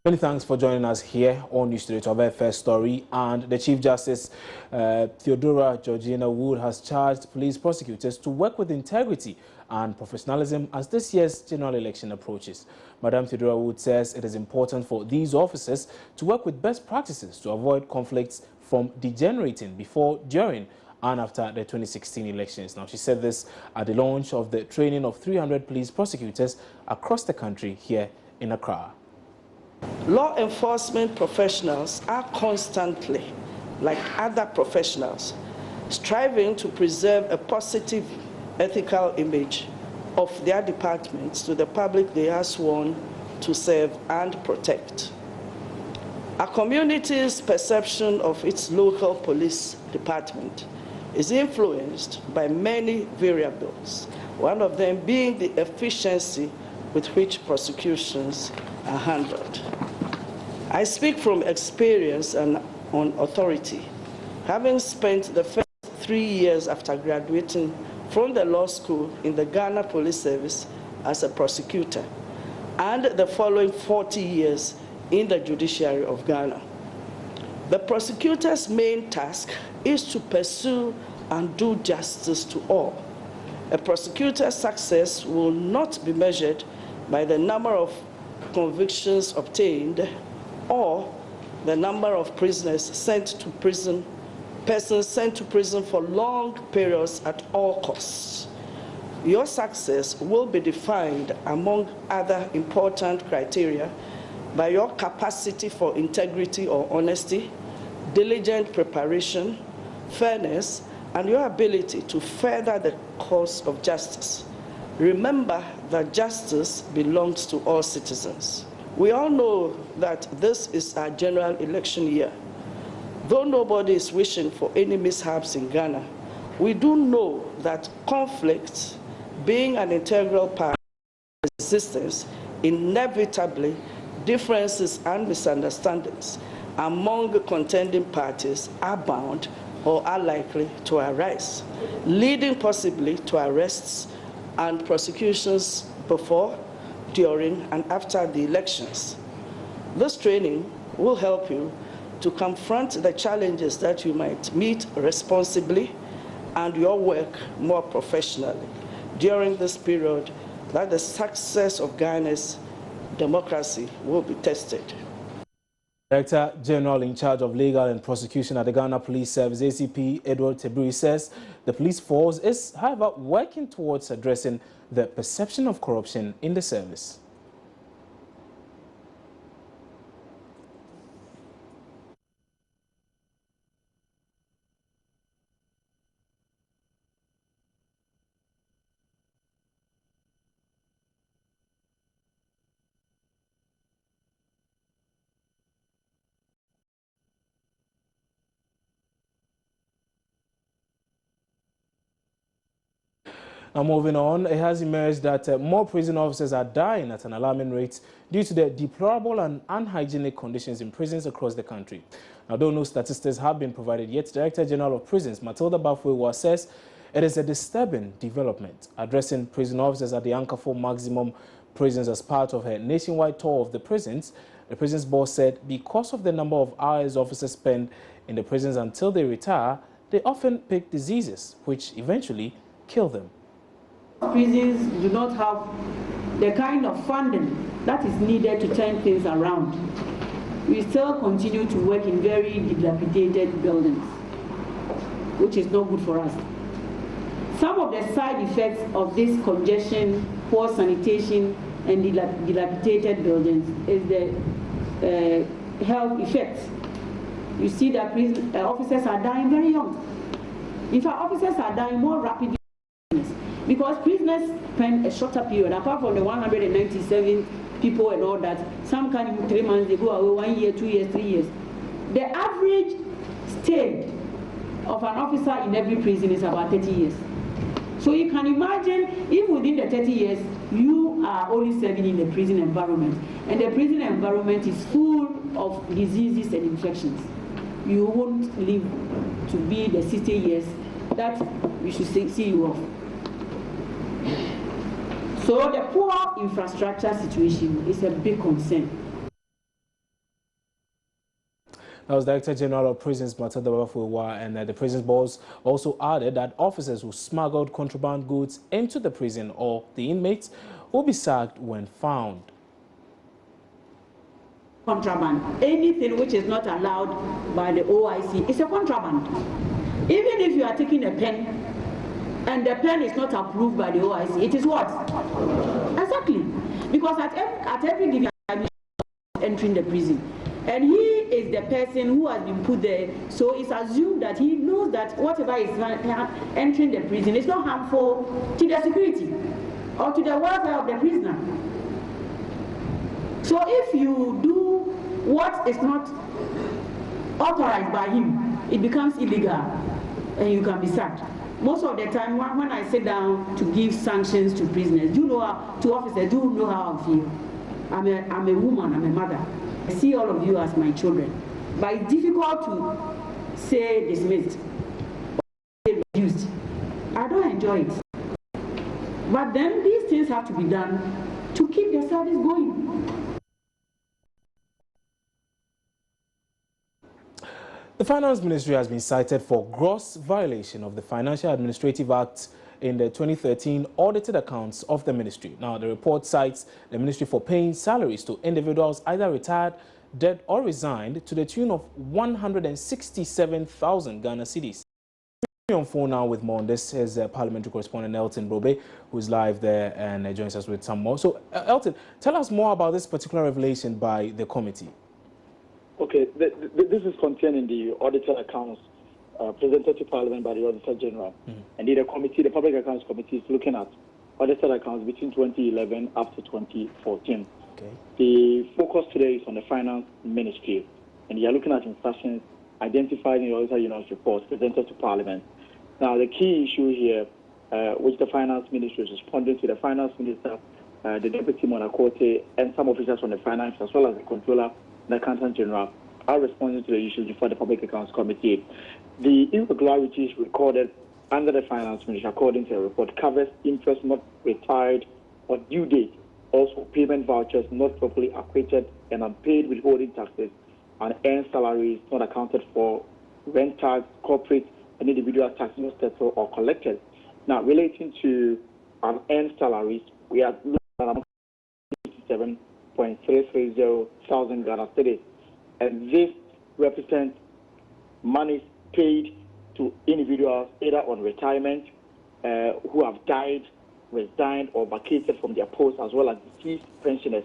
Many thanks for joining us here on Newsw Today to have our first story. And the Chief Justice, Theodora Georgina Wood, has charged police prosecutors to work with integrity and professionalism as this year's general election approaches. Madam Theodora Wood says it is important for these officers to work with best practices to avoid conflicts from degenerating before, during, and after the 2016 elections. Now, she said this at the launch of the training of 300 police prosecutors across the country here in Accra. Law enforcement professionals are constantly, like other professionals, striving to preserve a positive ethical image of their departments to the public they are sworn to serve and protect. A community's perception of its local police department is influenced by many variables, one of them being the efficiency with which prosecutions are handled. I speak from experience and on authority, having spent the first 3 years after graduating from the law school in the Ghana Police Service as a prosecutor, and the following 40 years in the judiciary of Ghana. The prosecutor's main task is to pursue and do justice to all. A prosecutor's success will not be measured by the number of convictions obtained or the number of prisoners sent to prison, persons sent to prison for long periods at all costs. Your success will be defined, among other important criteria, by your capacity for integrity or honesty, diligent preparation, fairness, and your ability to further the cause of justice. Remember that justice belongs to all citizens. We all know that this is our general election year. Though nobody is wishing for any mishaps in Ghana, we do know that conflict, being an integral part of existence, inevitably differences and misunderstandings among contending parties are bound or are likely to arise, leading possibly to arrests and prosecutions before, during, and after the elections. This training will help you to confront the challenges that you might meet responsibly and your work more professionally during this period that the success of Ghana's democracy will be tested. Director General in charge of Legal and Prosecution at the Ghana Police Service, ACP Edward Teburi, says the police force is, however, working towards addressing the perception of corruption in the service. Now, moving on, it has emerged that more prison officers are dying at an alarming rate due to the deplorable and unhygienic conditions in prisons across the country. Now, though no statistics have been provided yet, Director General of Prisons, Matilda Bafwewa, says it is a disturbing development. Addressing prison officers at the Anchor maximum prisons as part of her nationwide tour of the prisons boss said because of the number of hours officers spend in the prisons until they retire, they often pick diseases which eventually kill them. Prisons do not have the kind of funding that is needed to turn things around. We still continue to work in very dilapidated buildings, which is not good for us. Some of the side effects of this congestion, poor sanitation, and dilapidated buildings is the health effects. You see that prison officers are dying very young. In fact, officers are dying more rapidly because prisoners spend a shorter period. Apart from the 197 people and all that, some can even 3 months, they go away 1 year, 2 years, 3 years. The average stay of an officer in every prison is about 30 years. So you can imagine if within the 30 years you are only serving in the prison environment, and the prison environment is full of diseases and infections, you won't live to be the 60 years that we should see you off. So the poor infrastructure situation is a big concern. That was Director General of Prisons, Matilda Babafuwa, and the Prisons Boss also added that officers who smuggled contraband goods into the prison or the inmates will be sacked when found. Contraband, anything which is not allowed by the OIC is a contraband. Even if you are taking a pen and the pen is not approved by the OIC, it is what? Exactly. Because at every given time, he is entering the prison. And he is the person who has been put there, so it's assumed that he knows that whatever is entering the prison is not harmful to the security or to the welfare of the prisoner. So if you do what is not authorized by him, it becomes illegal and you can be sacked. Most of the time when I sit down to give sanctions to prisoners, to officers, do you know how I feel? I'm a woman, I'm a mother. I see all of you as my children. But it's difficult to say dismissed or reduced. I don't enjoy it. But then these things have to be done to keep your service going. The Finance Ministry has been cited for gross violation of the Financial Administrative Act in the 2013 audited accounts of the ministry. Now, the report cites the ministry for paying salaries to individuals either retired, dead or resigned to the tune of 167,000 Ghana cedis. On phone now with more on this is parliamentary correspondent Elton Brobe, who is live there and joins us with some more. So, Elton, tell us more about this particular revelation by the committee. Okay, this is contained in the audited accounts presented to Parliament by the Auditor General. And the committee, the Public Accounts Committee, is looking at audited accounts between 2011 up to 2014. Okay. The focus today is on the Finance Ministry, and they are looking at instructions identified in the Auditor General's report presented to Parliament. Now, the key issue here, which the Finance Ministry is responding to, the Finance Minister, the Deputy Monacote, and some officials from the Finance, as well as the Controller, the Accountant General, are responding to the issues before the Public Accounts Committee. The irregularities recorded under the Finance Ministry, according to the report, covers interest not retired or due date, also payment vouchers not properly acquitted and unpaid withholding taxes, and earned salaries not accounted for, rent tax, corporate and individual taxes not settled or collected. Now, relating to unearned salaries, we are looking at 57.330 thousand Ghana cedis, and this represents monies paid to individuals either on retirement, who have died, resigned, or vacated from their posts, as well as deceased pensioners.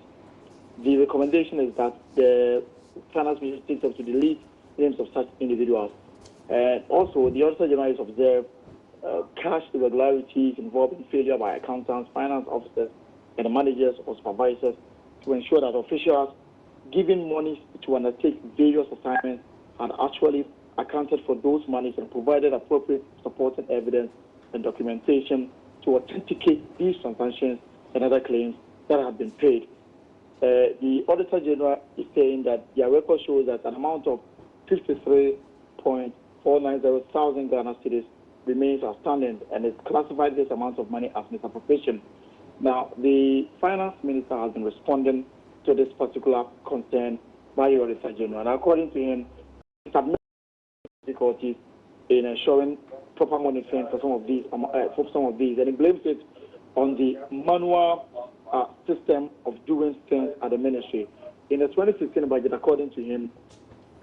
The recommendation is that the Finance Ministry takes up to delete names of such individuals. And also, the Auditor General has observed cash irregularities involving failure by accountants, finance officers, and managers or supervisors to ensure that officials given monies to undertake various assignments had actually accounted for those monies and provided appropriate supporting evidence and documentation to authenticate these transactions and other claims that have been paid. The Auditor General is saying that their record shows that an amount of 53.490 thousand Ghana cedis remains outstanding, and it's classified this amount of money as misappropriation. Now, the Finance Minister has been responding to this particular concern by the Auditor General. And according to him, it's difficulties in ensuring proper monitoring for some of these, and he blames it on the manual system of doing things at the ministry. In the 2016 budget, according to him,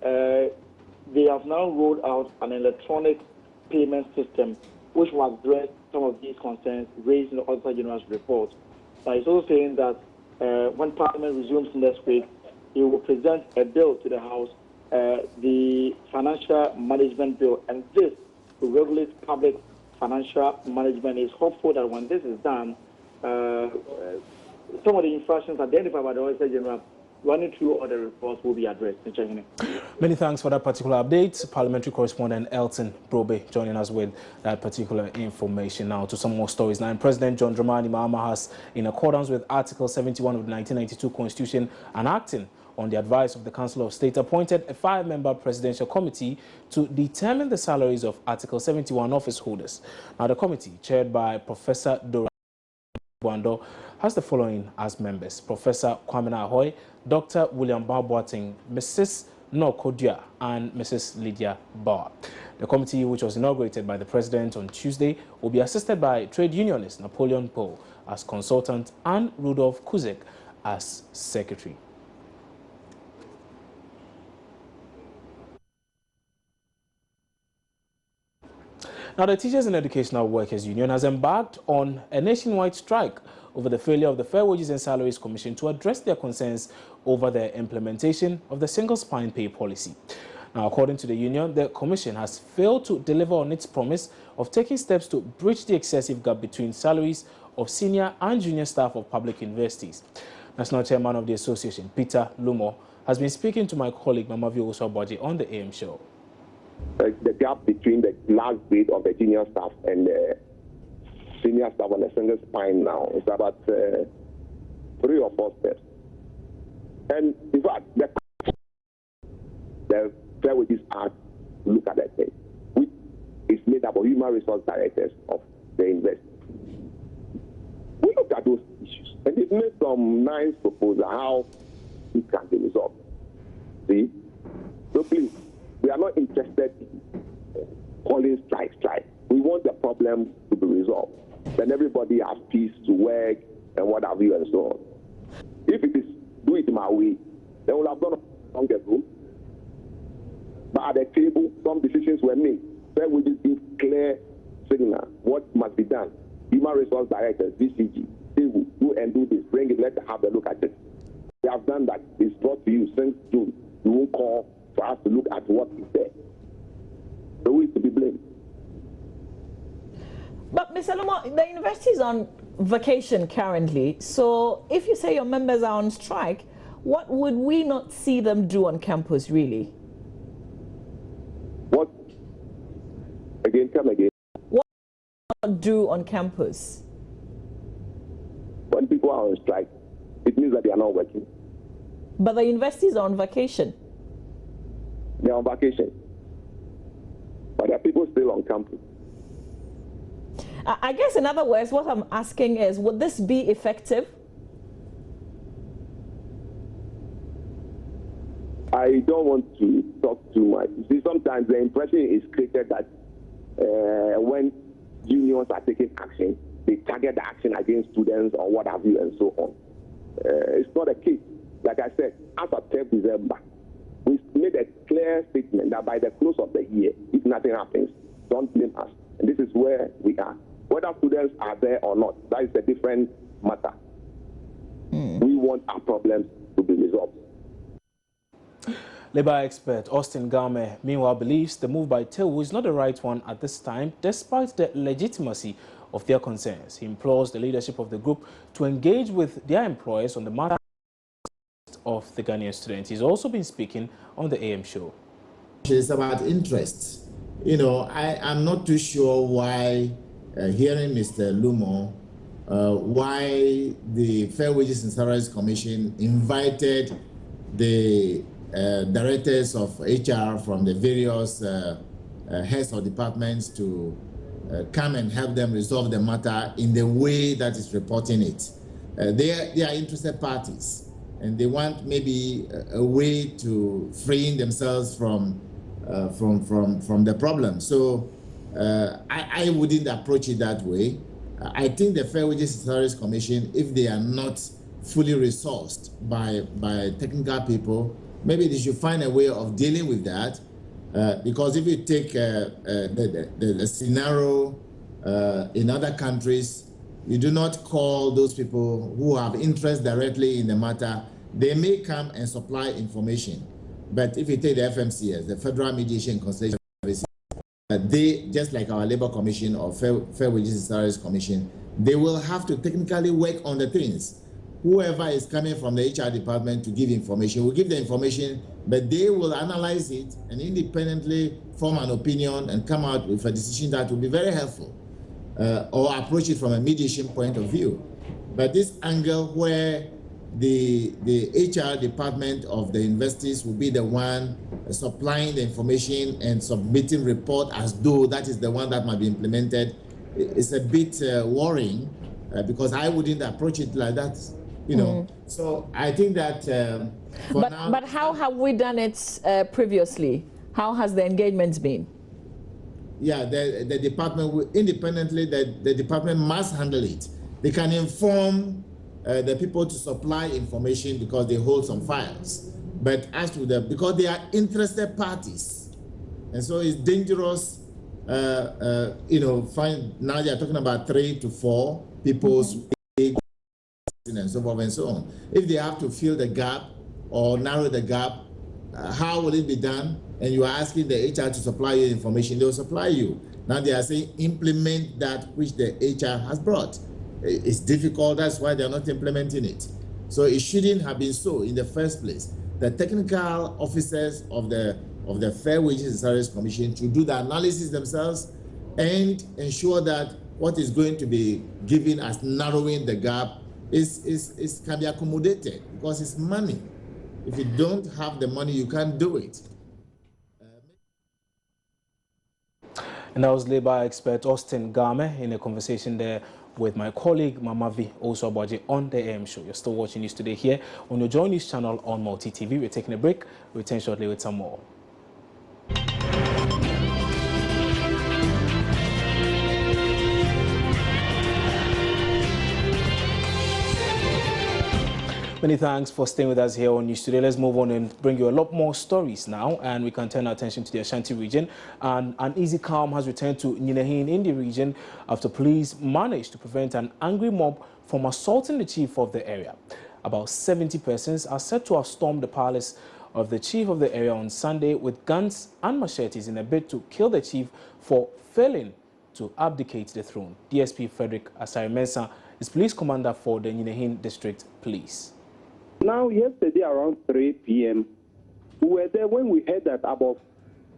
they have now rolled out an electronic payment system which will address some of these concerns raised in the Auditor General's report. Now, he's also saying that when Parliament resumes next week, he will present a bill to the House, the Financial Management Bill, and this will regulate public financial management. He's hopeful that when this is done, some of the infractions identified by the Auditor General running through all the reports will be addressed. Many thanks for that particular update. Parliamentary correspondent Elton Brobe joining us with that particular information. Now to some more stories. Now, President John Dramani Mahama has, in accordance with Article 71 of the 1992 Constitution and acting on the advice of the Council of State, appointed a 5-member presidential committee to determine the salaries of Article 71 office holders. Now, the committee, chaired by Professor Dora Buando, has the following as members: Professor Kwame Ahoy, Dr. William Barboating, Mrs. No Kojo and Mrs. Lydia Bauer. The committee, which was inaugurated by the President on Tuesday, will be assisted by trade unionist Napoleon Poe as consultant and Rudolph Kuzek as secretary. Now, the Teachers and Educational Workers Union has embarked on a nationwide strike over the failure of the Fair Wages and Salaries Commission to address their concerns over the implementation of the single spine pay policy. Now, according to the union, the commission has failed to deliver on its promise of taking steps to bridge the excessive gap between salaries of senior and junior staff of public universities. National Chairman of the association, Peter Lumo, has been speaking to my colleague Mamavio Oswaboji on the AM show. The gap between the last grade of the junior staff and the senior staff on the single spine now is about 3 or 4 steps. And in fact, the Fair Wages Act, look at that thing, which is made up of human resource directors of the university. We look at those issues and they've made some nice proposals how it can be resolved. See? So please, we are not interested in calling strike. We want the problem to be resolved. Then everybody has peace to work and what have you and so on. If it is do it my way, then we'll have done it long ago. But at the table, some decisions were made. Fair Wages give clear signal what must be done. Human resource directors, VCG, they will do and do this. Bring it, let's have a look at it. They have done that. It's brought to you since June. You won't call for us to look at what is there. So who is to be blamed? But Mr. Lumo, the university is on vacation currently. So if you say your members are on strike, what would we not see them do on campus, really? What? Again, come again. What do on campus? When people are on strike, it means that they are not working. But the universities are on vacation. They are on vacation. But there are people still on campus. I guess, in other words, what I'm asking is, would this be effective? I don't want to talk too much. You see, sometimes the impression is created that when unions are taking action, they target the action against students or what have you and so on. It's not a case. Like I said, as of 10th December, we made a clear statement that by the close of the year, if nothing happens, don't blame us. And this is where we are. Whether students are there or not, that is a different matter. We want our problems to be resolved. Labour expert Austin Garme, meanwhile, believes the move by TEWU is not the right one at this time, despite the legitimacy of their concerns. He implores the leadership of the group to engage with their employers on the matter of the Ghanaian students. He's also been speaking on the AM show. It's about interest. You know, I'm not too sure why, hearing Mr. Lumo, why the Fair Wages and Salaries Commission invited the directors of HR from the various heads of departments to come and help them resolve the matter in the way that is reporting it. They are interested parties, and they want maybe a way to freeing themselves from the problem. So I wouldn't approach it that way. I think the Fair Wages and Salaries Commission, if they are not fully resourced by technical people, maybe they should find a way of dealing with that. Because if you take the scenario in other countries, you do not call those people who have interest directly in the matter. They may come and supply information. But if you take the FMCS, the Federal Mediation and Conciliation Services, they, just like our Labour Commission or Fair Wages and Salaries Commission, they will have to technically work on the things. Whoever is coming from the HR department to give information will give the information, but they will analyze it and independently form an opinion and come out with a decision that will be very helpful, or approach it from a mediation point of view. But this angle where the HR department of the universities will be the one supplying the information and submitting report as though that is the one that might be implemented is a bit worrying, because I wouldn't approach it like that. you know. So I think that for now. But how have we done it previously? How has the engagement been? Yeah, the department will independently, the department must handle it. They can inform the people to supply information because they hold some files. But as to because they are interested parties, and so it's dangerous. You know, now they are talking about 3 to 4 people's and so forth and so on. If they have to fill the gap or narrow the gap, how will it be done? And you are asking the HR to supply you information, they will supply you. Now they are saying implement that which the HR has brought. It's difficult, that's why they are not implementing it. So it shouldn't have been so in the first place. The technical officers of the Fair Wages and Salaries Commission to do the analysis themselves and ensure that what is going to be given as narrowing the gap can be accommodated because it's money. If you don't have the money, you can't do it. And that was labor expert Austin Game in a conversation there with my colleague Mamavi also Abaji on the AM show. You're still watching News Today here on your Joy News channel on Multi TV. We're taking a break. We'll return shortly with some more. Many thanks for staying with us here on News Today. Let's move on and bring you a lot more stories now, and we can turn our attention to the Ashanti region. And an easy calm has returned to Ninahin in the region after police managed to prevent an angry mob from assaulting the chief of the area. About 70 persons are said to have stormed the palace of the chief of the area on Sunday with guns and machetes in a bid to kill the chief for failing to abdicate the throne. DSP Frederick Asari-Mensah is police commander for the Ninahin District Police. Now, yesterday around 3 p.m., we were there when we heard that about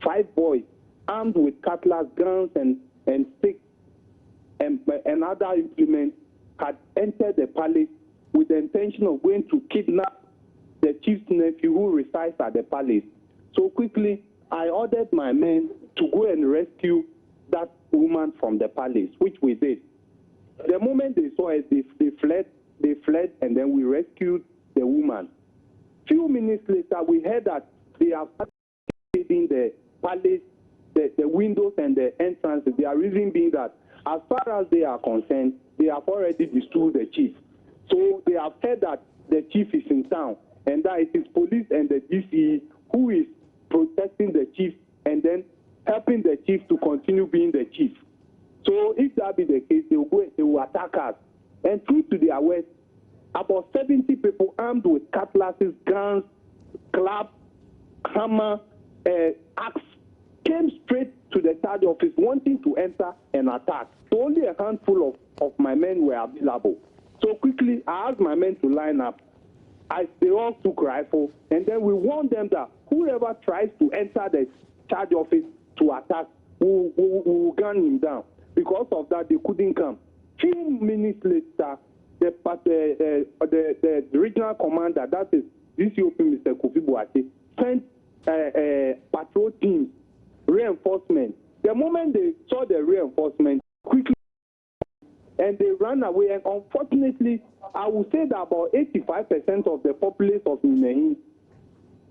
5 boys armed with cutlass, guns, and sticks and other implements had entered the palace with the intention of going to kidnap the chief's nephew who resides at the palace. So quickly, I ordered my men to go and rescue that woman from the palace, which we did. The moment they saw us, they fled, and then we rescued the woman. Few minutes later, we heard that they are in the palace, the windows and the entrances. Their reason being that, as far as they are concerned, they have already destroyed the chief. So they have heard that the chief is in town, and that it is police and the DCE who is protecting the chief and then helping the chief to continue being the chief. So if that be the case, they will attack us. And true to their word, about 70 people armed with cutlasses, guns, clubs, hammer, axe, came straight to the charge office wanting to enter and attack. So only a handful of my men were available. So quickly, I asked my men to line up. They all took rifle, and then we warned them that whoever tries to enter the charge office to attack, we will gun him down. Because of that, they couldn't come. Few minutes later, the regional commander, that is DCOP Mr. Kofi Boate, sent patrol teams, reinforcement. The moment they saw the reinforcement, quickly, and they ran away. And unfortunately, I would say that about 85% of the populace of Ninahin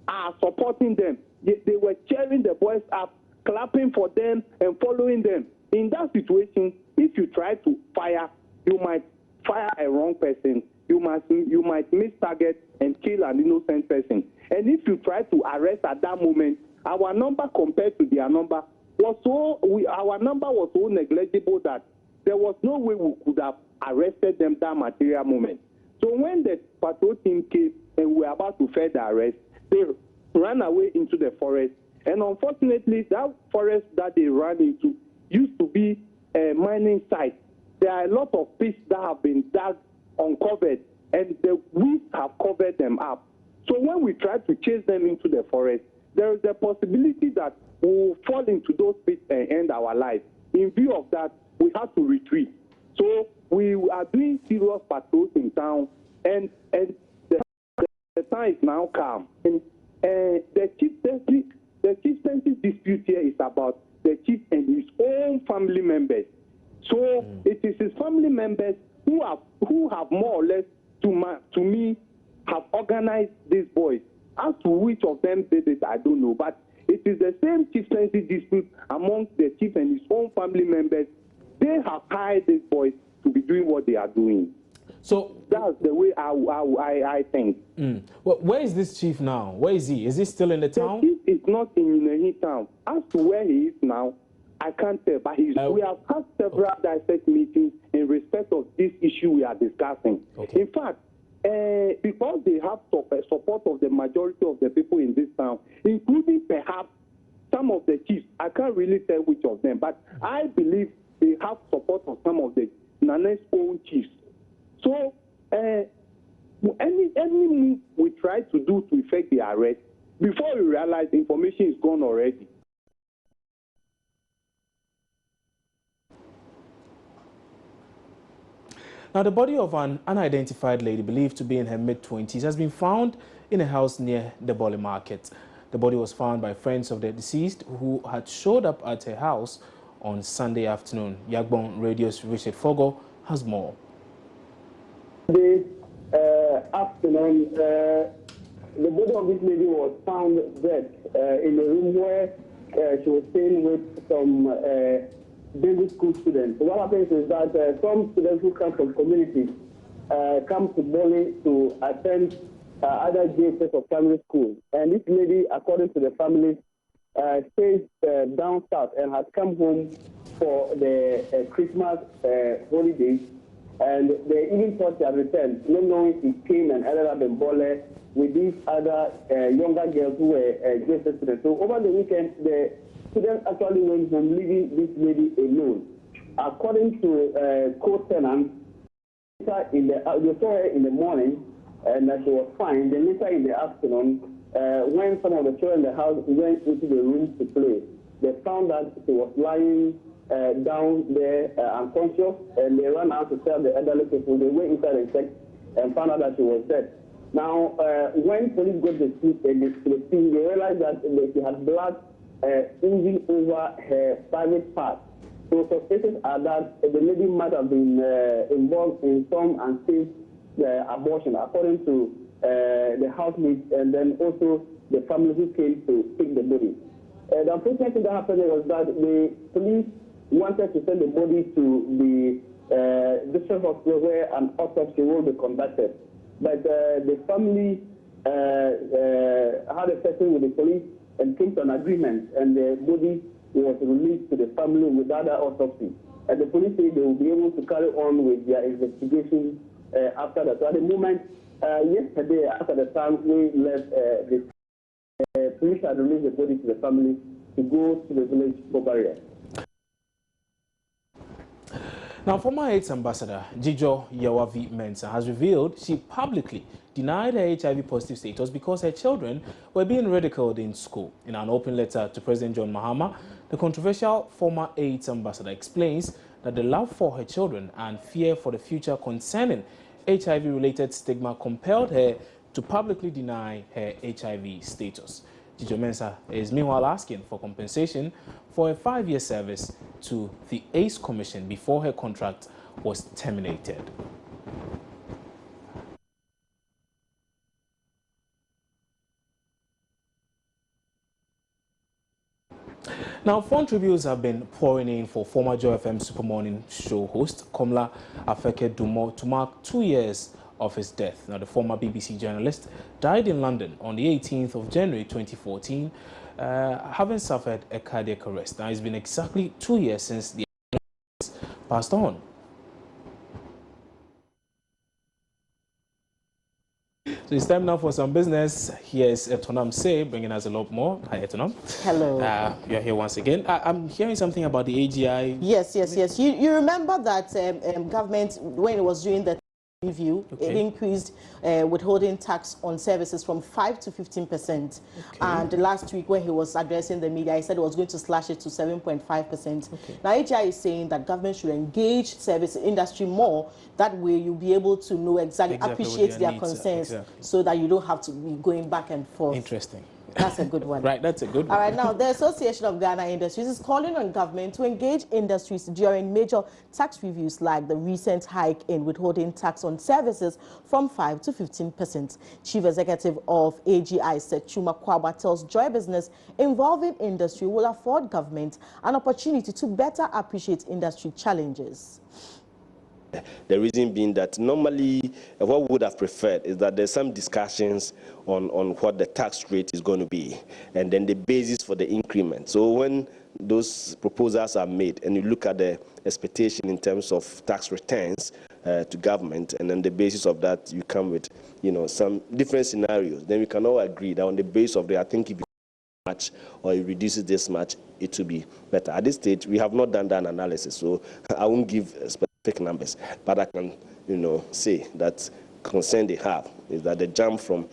are supporting them. They were cheering the boys up, clapping for them, and following them. In that situation, if you try to fire, you might fire a wrong person. You might miss target and kill an innocent person. And if you try to arrest at that moment, our number compared to their number was our number was so negligible that there was no way we could have arrested them that material moment. So when the patrol team came and we were about to further arrest, they ran away into the forest. And unfortunately, that forest that they ran into used to be a mining site. There are a lot of pits that have been dug, uncovered, and the weeds have covered them up. So when we try to chase them into the forest, there is a possibility that we will fall into those pits and end our lives. In view of that, we have to retreat. So we are doing serious patrols in town, and the town is now calm. And the chieftaincy dispute here is about the chief and his own family members. So it is his family members who have more or less to me, have organized these boys. As to which of them did it, I don't know. But it is the same chieftaincy dispute amongst the chief and his own family members. They have hired these boys to be doing what they are doing. So that's the way I think. Well, where is this chief now? Where is he? Is he still in the town? The chief is not in Unehi town. As to where he is now, I can't tell. But we have had several dissect meetings in respect of this issue we are discussing. Okay. In fact, because they have support of the majority of the people in this town, including perhaps some of the chiefs. I can't really tell which of them, but I believe they have support of some of the Nana's own chiefs. So any move we try to do to effect the arrest, before we realize the information is gone already. Now, the body of an unidentified lady believed to be in her mid-20s has been found in a house near the Bole Market. The body was found by friends of the deceased who had showed up at her house on Sunday afternoon. Yagbon Radio's Richard Fogo has more. This afternoon, the body of this lady was found dead in a room where she was staying with some basic school students. So what happens is that some students who come from communities come to Bole to attend other JSS or primary school. And this lady, according to the family, stays down south and has come home for the Christmas holidays. And they even thought she had returned, not knowing she came and ended up in Bole with these other younger girls who were JSS students. So over the weekend, the students actually went home, leaving this lady alone. According to co-tenants, they saw her in the morning and she was fine. Then later in the afternoon, when some of the children in the house went into the room to play, they found that she was lying down there unconscious, and they ran out to tell the elderly people. They went inside and checked and found out that she was dead. Now, when police got to the scene, they realized that she had blood oozing over her private part. So suspicions are that the lady might have been involved in some unsafe abortion, according to the housemates and then also the family who came to pick the body. The unfortunate thing that happened was that the police wanted to send the body to the district hospital where an autopsy will be conducted. But the family had a session with the police and came to an agreement, and the body was released to the family without an autopsy. And the police say they will be able to carry on with their investigation after that. So at the moment, yesterday, after the time we left, the police had released the body to the family to go to the village for burial. Now, former AIDS ambassador Jijo Yawavi Mensah has revealed she publicly denied her HIV-positive status because her children were being ridiculed in school. In an open letter to President John Mahama, the controversial former AIDS ambassador explains that the love for her children and fear for the future concerning HIV-related stigma compelled her to publicly deny her HIV status. Jijo Mensah is meanwhile asking for compensation for a 5-year service to the AIDS Commission before her contract was terminated. Now, phone tributes have been pouring in for former Joy FM Super Morning Show host Komla Afeke Dumo to mark 2 years of his death. Now, the former BBC journalist died in London on the 18th of January 2014, having suffered a cardiac arrest. Now, it's been exactly 2 years since the passed on. So it's time now for some business. Here's Etonam Say, bringing us a lot more. Hi, Etonam. Hello. You're here once again. I'm hearing something about the AGI. Yes. You remember that government, when it was doing the review, it increased withholding tax on services from 5 to 15%. And last week, when he was addressing the media, he said he was going to slash it to 7.5%. Now, AGI is saying that government should engage service industry more. That way, you'll be able to know exactly appreciate their concerns, so that you don't have to be going back and forth. Interesting. That's a good one. Right, that's a good one. All right, now the Association of Ghana Industries is calling on government to engage industries during major tax reviews like the recent hike in withholding tax on services from 5 to 15%. Chief Executive of AGI said Chuma Kwaba tells Joy Business involving industry will afford government an opportunity to better appreciate industry challenges. The reason being that normally what we would have preferred is that there's some discussions on what the tax rate is going to be and then the basis for the increment. So when those proposals are made and you look at the expectation in terms of tax returns to government, and then the basis of that you come with, you know, some different scenarios, then we can all agree that on the basis of the, I think if you much or it reduces this much, it will be better. At this stage, we have not done that analysis, so I won't give specific numbers, but I can, you know, say that concern they have is that the jump from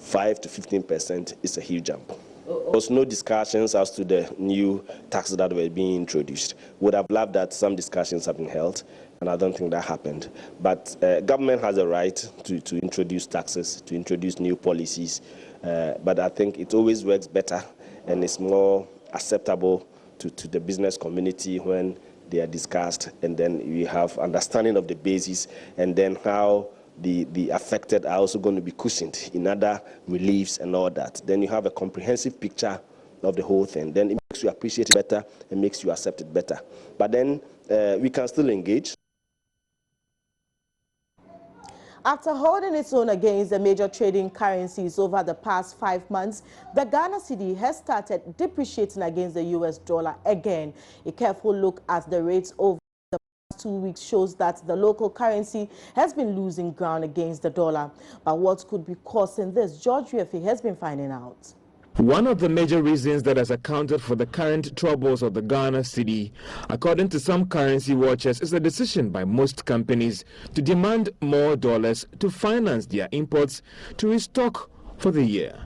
5 to 15% is a huge jump. There was no discussions as to the new taxes that were being introduced. Would have loved that some discussions have been held, and I don't think that happened. But government has a right to introduce taxes, to introduce new policies, but I think it always works better and it's more acceptable to the business community when they are discussed, and then we have understanding of the basis and then how the affected are also going to be cushioned in other reliefs and all that. Then you have a comprehensive picture of the whole thing. Then it makes you appreciate it better and makes you accept it better. But then we can still engage. After holding its own against the major trading currencies over the past 5 months, the Ghana cedi has started depreciating against the US dollar again. A careful look at the rates over the past 2 weeks shows that the local currency has been losing ground against the dollar. But what could be causing this? George Weafe has been finding out. One of the major reasons that has accounted for the current troubles of the Ghana cedi, according to some currency watchers, is a decision by most companies to demand more dollars to finance their imports to restock for the year.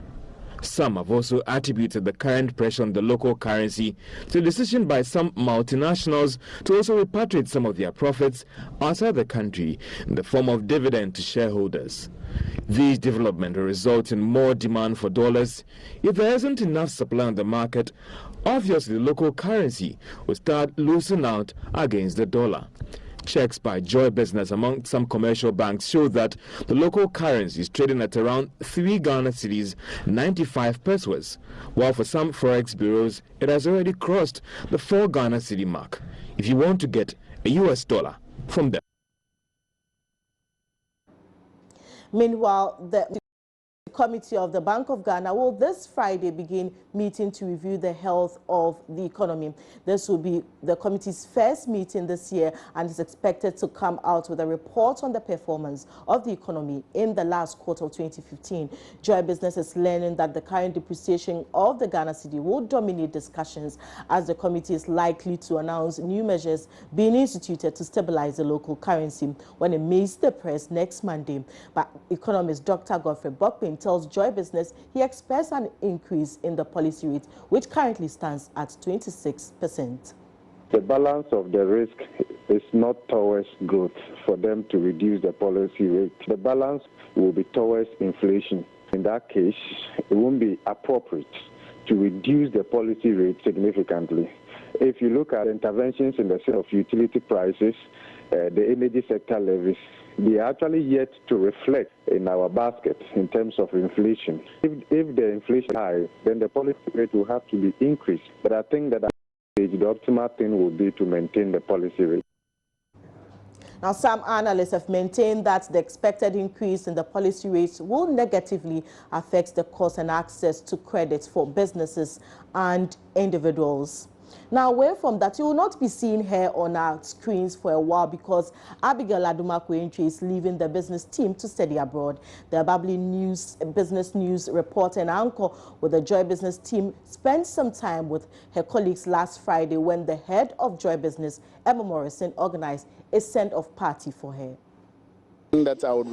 Some have also attributed the current pressure on the local currency to the decision by some multinationals to also repatriate some of their profits outside the country in the form of dividend to shareholders. These developments will result in more demand for dollars. If there isn't enough supply on the market, obviously the local currency will start losing out against the dollar. Checks by Joy Business among some commercial banks show that the local currency is trading at around 3 Ghana cedis 95 pesos, while for some forex bureaus it has already crossed the 4 Ghana cedi mark. If you want to get a US dollar from them. Meanwhile, the Committee of the Bank of Ghana will this Friday begin meeting to review the health of the economy. This will be the committee's first meeting this year and is expected to come out with a report on the performance of the economy in the last quarter of 2015. Joy Business is learning that the current depreciation of the Ghana cedi will dominate discussions as the committee is likely to announce new measures being instituted to stabilize the local currency when it meets the press next Monday. But economist Dr. Godfrey Bokpin tells Joy Business he expects an increase in the policy rate, which currently stands at 26%. The balance of the risk is not towards growth for them to reduce the policy rate. The balance will be towards inflation. In that case, it won't be appropriate to reduce the policy rate significantly. If you look at interventions in the sale of utility prices, the energy sector levies, they are actually yet to reflect in our basket in terms of inflation. If the inflation is high, then the policy rate will have to be increased. But I think that the optimal thing will be to maintain the policy rate. Now, some analysts have maintained that the expected increase in the policy rates will negatively affect the cost and access to credit for businesses and individuals. Now, away from that, you will not be seeing her on our screens for a while because Abigail Adumakwe is leaving the business team to study abroad. The Bubbly business news reporter and anchor with the Joy Business team spent some time with her colleagues last Friday when the head of Joy Business, Emma Morrison, organized a send-off party for her. That I would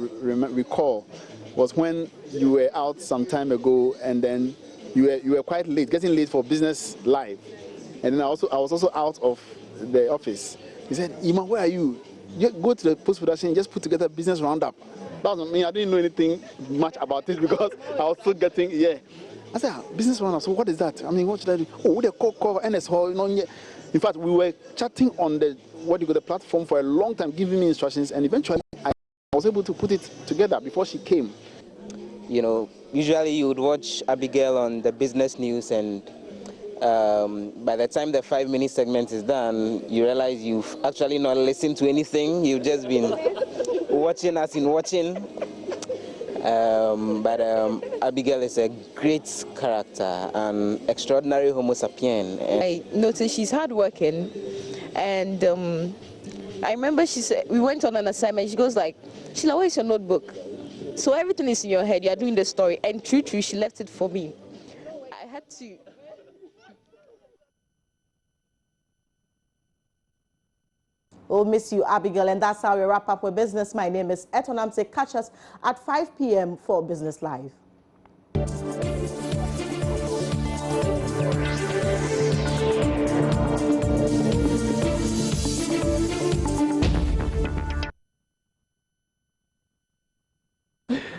recall was when you were out some time ago and then you were quite late, getting late for business live. And then I was also out of the office. He said, Ima, where are you? You go to the post-production and just put together a business roundup. That was me. I didn't know anything much about it because I was still getting, I said, business runner, so what is that? I mean, what should I do? Oh, they call NS Hall. In fact, we were chatting on the platform for a long time, giving me instructions, and eventually I was able to put it together before she came. You know, usually you would watch Abigail on the business news, and by the time the 5-minute segment is done, you realize you've actually not listened to anything. You've just been watching as in watching. But Abigail is a great character, an extraordinary Homo sapien. I noticed she's hardworking, and I remember she said we went on an assignment. She goes like, "Sheila, where's your notebook?" So everything is in your head. You are doing the story, and true, she left it for me. I had to. We'll miss you, Abigail, and that's how we wrap up with business. My name is Etonamse. Catch us at 5 p.m. for Business Live.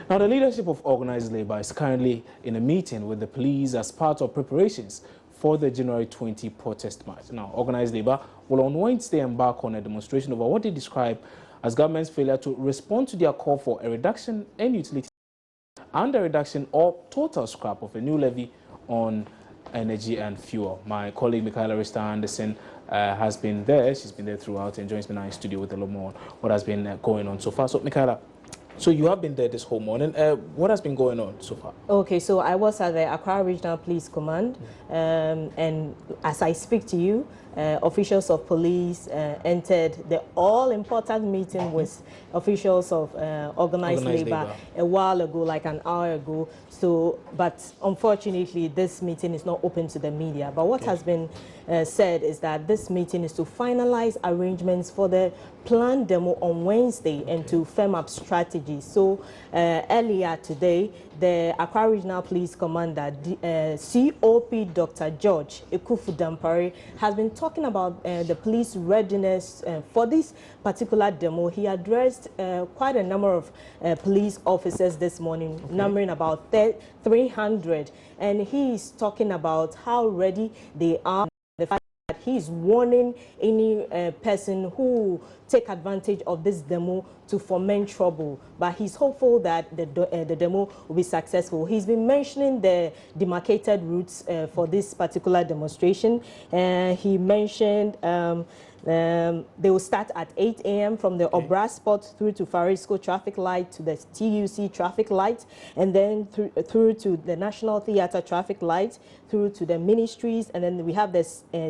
Now, the leadership of organized labor is currently in a meeting with the police as part of preparations for the January 20 protest march. Now, organized labor will on Wednesday embark on a demonstration over what they describe as government's failure to respond to their call for a reduction in utility and a reduction or total scrap of a new levy on energy and fuel. My colleague Michaela Rista-Anderson has been there. She's been there throughout and joins me now in studio with a lot more on what has been going on so far. So, Michaela, so you have been there this whole morning. What has been going on so far? Okay, so I was at the Accra Regional Police Command, and as I speak to you, officials of police entered the all-important meeting with officials of organized labor a while ago, like an hour ago. So, but unfortunately, this meeting is not open to the media. But what has been said is that this meeting is to finalize arrangements for the planned demo on Wednesday and to firm up strategies. So earlier today, the Accra Regional Police Commander, COP Dr. George Ekufu Dampare, has been talking about the police readiness for this particular demo. He addressed quite a number of police officers this morning, numbering about 300, and he's talking about how ready they are. The fact that he's warning any person who take advantage of this demo to foment trouble, but he's hopeful that the demo will be successful. He's been mentioning the demarcated routes for this particular demonstration. He mentioned they will start at 8 a.m. from the Obra spot through to Farisco traffic light to the TUC traffic light, and then through to the National Theatre traffic light, through to the ministries, and then we have the CEP,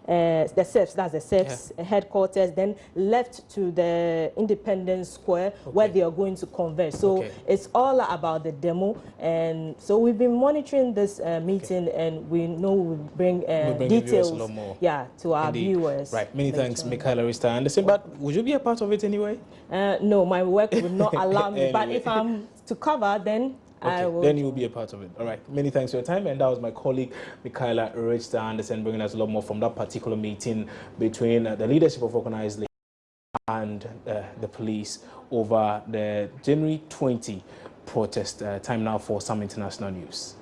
the CEPS, that's the CEPS headquarters, then left to the Independence Square where they are going to converge. So it's all about the demo, and so we've been monitoring this meeting, and we know we'll bring details to our viewers. Right, many thanks, Michaela Rista-Anderson. But would you be a part of it anyway? No, my work would not allow me, but if I'm to cover, then then you will be a part of it. All right. Many thanks for your time. And that was my colleague, Michaela Rista-Anderson, bringing us a lot more from that particular meeting between the leadership of organized labor and the police over the January 20 protest. Time now for some international news.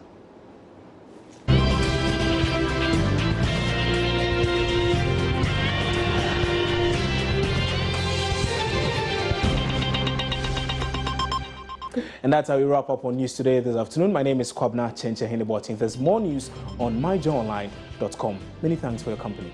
And that's how we wrap up on News Today this afternoon. My name is Kwabna Chenche Heneboting. There's more news on myjoyonline.com. Many thanks for your company.